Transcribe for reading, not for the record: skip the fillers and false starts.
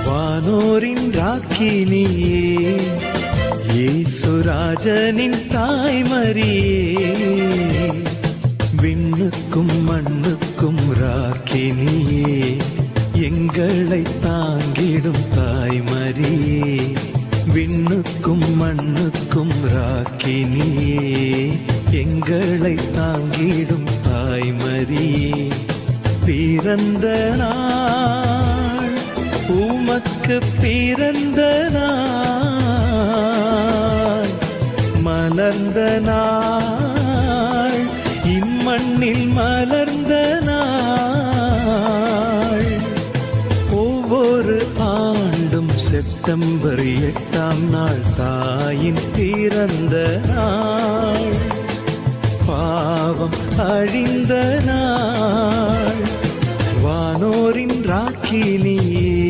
வானோரின் ராக்கினியே, இயேசுராஜனின் தாய்மரியே, விண்ணுக்கும் மண்ணுக்கும் ராக்கினியே, எங்களை தாங்கிடும் தாய்மரியே, விண்ணுக்கும் மண்ணுக்கும் ராக்கினியே, எங்களை தாங்கிடும் தாய்மரியே, பிறந்த நாள் உமக்கு பிறந்த நாள், மலர்ந்த நாள் இம்மண்ணில் மலர்ந்த நாள், ஒவ்வொரு ஆண்டும் செப்டம்பர் 8ஆம் நாள் தாயின் பிறந்த நாள், பாவம் அழிந்த நாள், வானோரின் ராக்கினியே,